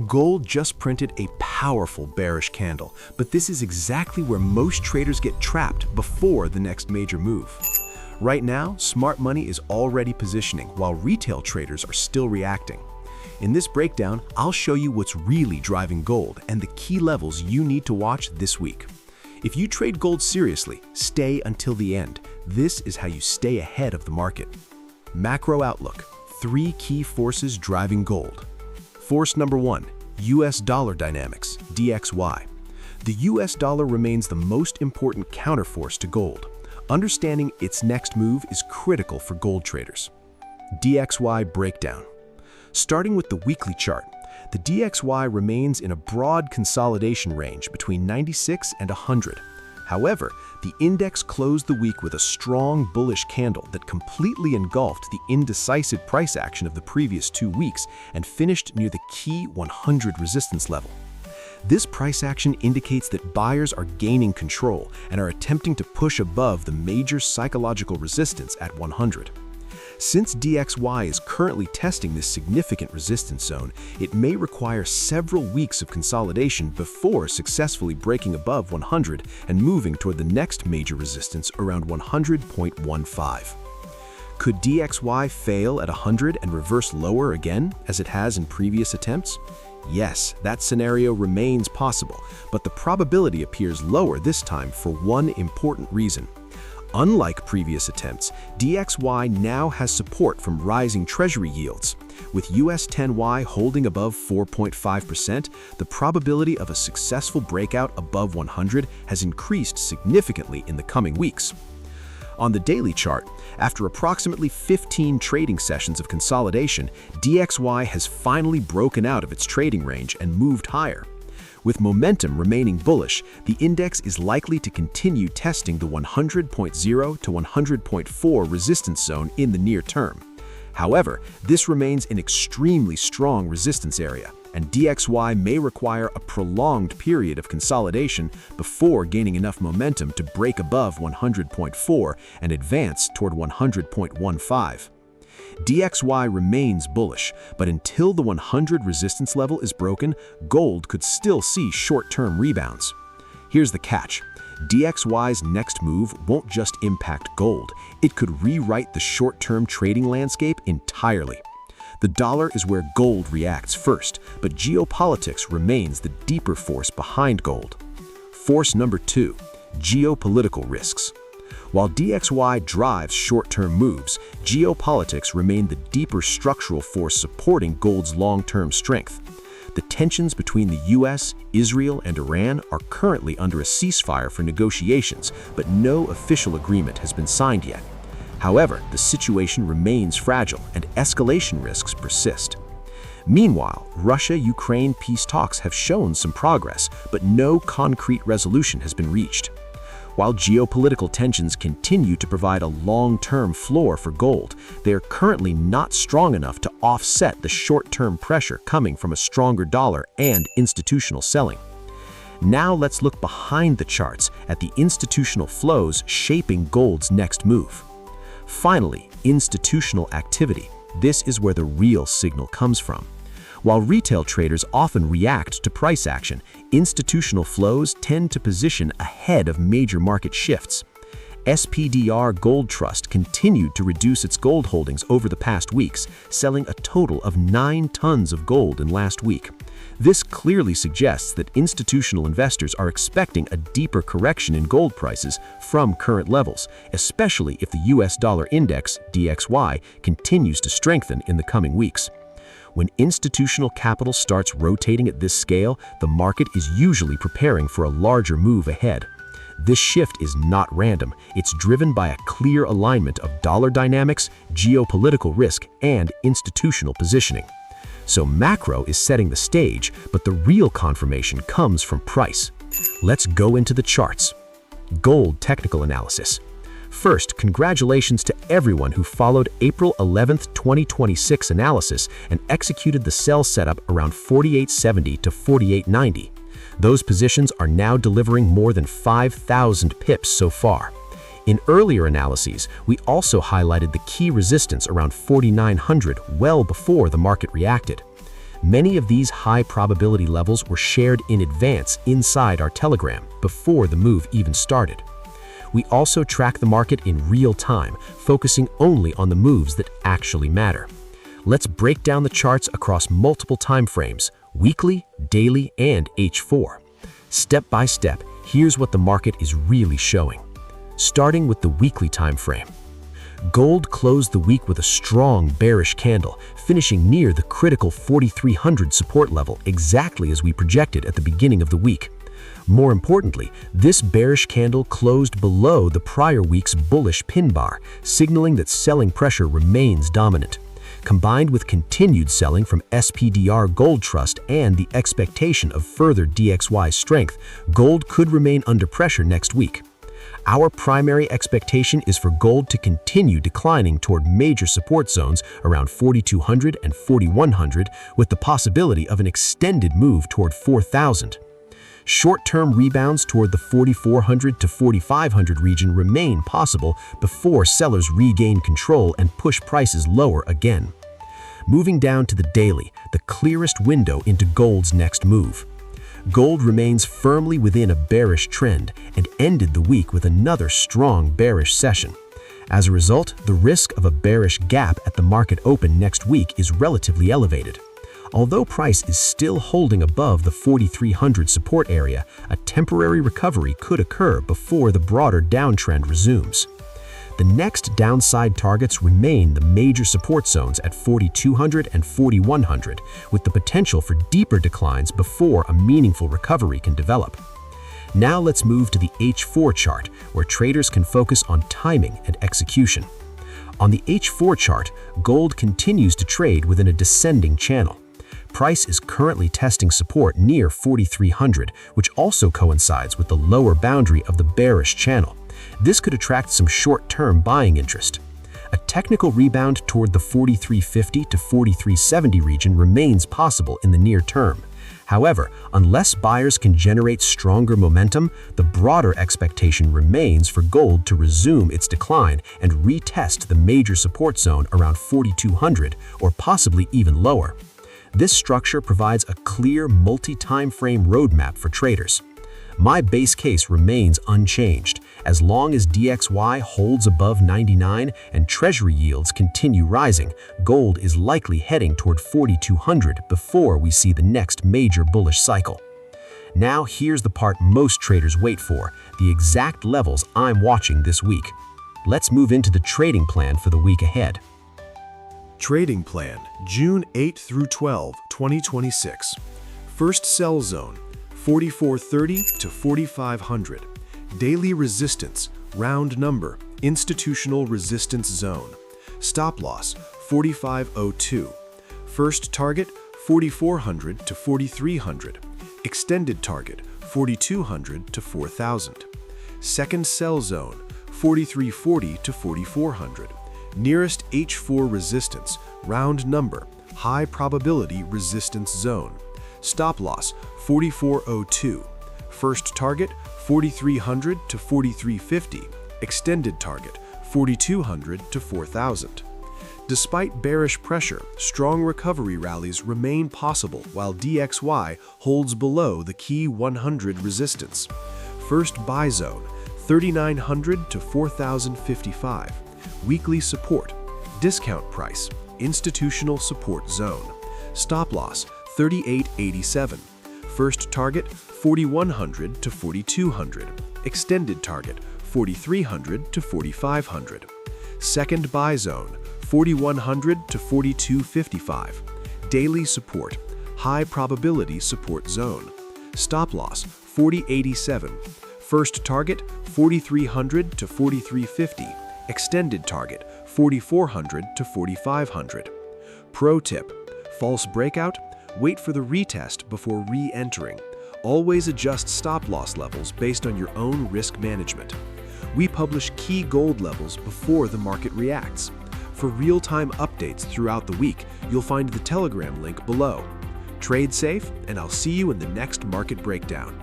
Gold just printed a powerful bearish candle, but this is exactly where most traders get trapped before the next major move. Right now, smart money is already positioning while retail traders are still reacting. In this breakdown, I'll show you what's really driving gold and the key levels you need to watch this week. If you trade gold seriously, stay until the end. This is how you stay ahead of the market. Macro outlook: 3 key forces driving gold. Force number 1, US dollar dynamics, DXY. The US dollar remains the most important counterforce to gold. Understanding its next move is critical for gold traders. DXY breakdown. Starting with the weekly chart, the DXY remains in a broad consolidation range between 96 and 100. However, the index closed the week with a strong bullish candle that completely engulfed the indecisive price action of the previous 2 weeks and finished near the key 100 resistance level. This price action indicates that buyers are gaining control and are attempting to push above the major psychological resistance at 100. Since DXY is currently testing this significant resistance zone, it may require several weeks of consolidation before successfully breaking above 100 and moving toward the next major resistance around 100.15. Could DXY fail at 100 and reverse lower again, as it has in previous attempts? Yes, that scenario remains possible, but the probability appears lower this time for one important reason. Unlike previous attempts, DXY now has support from rising Treasury yields. With US 10Y holding above 4.5%, the probability of a successful breakout above 100 has increased significantly in the coming weeks. On the daily chart, after approximately 15 trading sessions of consolidation, DXY has finally broken out of its trading range and moved higher. With momentum remaining bullish, the index is likely to continue testing the 100.0 to 100.4 resistance zone in the near term. However, this remains an extremely strong resistance area, and DXY may require a prolonged period of consolidation before gaining enough momentum to break above 100.4 and advance toward 100.15. DXY remains bullish, but until the 100 resistance level is broken, gold could still see short-term rebounds. Here's the catch: DXY's next move won't just impact gold, it could rewrite the short-term trading landscape entirely. The dollar is where gold reacts first, but geopolitics remains the deeper force behind gold. Force number 2, geopolitical risks. While DXY drives short-term moves, geopolitics remain the deeper structural force supporting gold's long-term strength. The tensions between the US, Israel, and Iran are currently under a ceasefire for negotiations, but no official agreement has been signed yet. However, the situation remains fragile and escalation risks persist. Meanwhile, Russia-Ukraine peace talks have shown some progress, but no concrete resolution has been reached. While geopolitical tensions continue to provide a long-term floor for gold, they are currently not strong enough to offset the short-term pressure coming from a stronger dollar and institutional selling. Now let's look behind the charts at the institutional flows shaping gold's next move. Finally, institutional activity. This is where the real signal comes from. While retail traders often react to price action, institutional flows tend to position ahead of major market shifts. SPDR Gold Trust continued to reduce its gold holdings over the past weeks, selling a total of 9 tons of gold in last week. This clearly suggests that institutional investors are expecting a deeper correction in gold prices from current levels, especially if the US dollar index, DXY, continues to strengthen in the coming weeks. When institutional capital starts rotating at this scale, the market is usually preparing for a larger move ahead. This shift is not random. It's driven by a clear alignment of dollar dynamics, geopolitical risk, and institutional positioning. So macro is setting the stage, but the real confirmation comes from price. Let's go into the charts. Gold technical analysis. First, congratulations to everyone who followed April 11, 2026 analysis and executed the sell setup around 4870 to 4890. Those positions are now delivering more than 5,000 pips so far. In earlier analyses, we also highlighted the key resistance around 4900 well before the market reacted. Many of these high probability levels were shared in advance inside our Telegram before the move even started. We also track the market in real time, focusing only on the moves that actually matter. Let's break down the charts across multiple time frames: weekly, daily, and H4. Step by step, here's what the market is really showing. Starting with the weekly time frame. Gold closed the week with a strong bearish candle, finishing near the critical 4,300 support level, exactly as we projected at the beginning of the week. More importantly, this bearish candle closed below the prior week's bullish pin bar, signaling that selling pressure remains dominant. Combined with continued selling from SPDR Gold Trust and the expectation of further DXY strength, gold could remain under pressure next week. Our primary expectation is for gold to continue declining toward major support zones around 4,200 and 4,100, with the possibility of an extended move toward 4,000. Short-term rebounds toward the 4,400 to 4,500 region remain possible before sellers regain control and push prices lower again. Moving down to the daily, the clearest window into gold's next move. Gold remains firmly within a bearish trend and ended the week with another strong bearish session. As a result, the risk of a bearish gap at the market open next week is relatively elevated. Although price is still holding above the 4,300 support area, a temporary recovery could occur before the broader downtrend resumes. The next downside targets remain the major support zones at 4,200 and 4,100, with the potential for deeper declines before a meaningful recovery can develop. Now let's move to the H4 chart, where traders can focus on timing and execution. On the H4 chart, gold continues to trade within a descending channel. Price is currently testing support near 4,300, which also coincides with the lower boundary of the bearish channel. This could attract some short-term buying interest. A technical rebound toward the 4,350 to 4,370 region remains possible in the near term. However, unless buyers can generate stronger momentum, the broader expectation remains for gold to resume its decline and retest the major support zone around 4,200 or possibly even lower. This structure provides a clear multi-time frame roadmap for traders. My base case remains unchanged. As long as DXY holds above 99 and treasury yields continue rising, gold is likely heading toward 4,200 before we see the next major bullish cycle. Now here's the part most traders wait for, the exact levels I'm watching this week. Let's move into the trading plan for the week ahead. Trading Plan, June 8 through 12, 2026. First sell zone, 4,430 to 4,500. Daily resistance, round number, institutional resistance zone. Stop loss, 4,502. First target, 4,400 to 4,300. Extended target, 4,200 to 4,000. Second sell zone, 4,340 to 4,400. Nearest H4 resistance, round number, high probability resistance zone. Stop loss, 4,402. First target, 4,300 to 4,350. Extended target, 4,200 to 4,000. Despite bearish pressure, strong recovery rallies remain possible while DXY holds below the key 100 resistance. First buy zone, 3,900 to 4,055. Weekly support, discount price, institutional support zone. Stop loss, 3,887. First target, 4,100 to 4,200. Extended target, 4,300 to 4,500. Second buy zone, 4,100 to 4,255. Daily support, high probability support zone. Stop loss, 4,087. First target, 4,300 to 4,350. Extended target, 4,400 to 4,500. Pro tip: false breakout, wait for the retest before re-entering. Always adjust stop loss levels based on your own risk management. We publish key gold levels before the market reacts. For real-time updates throughout the week, you'll find the Telegram link below. Trade safe, and I'll see you in the next market breakdown.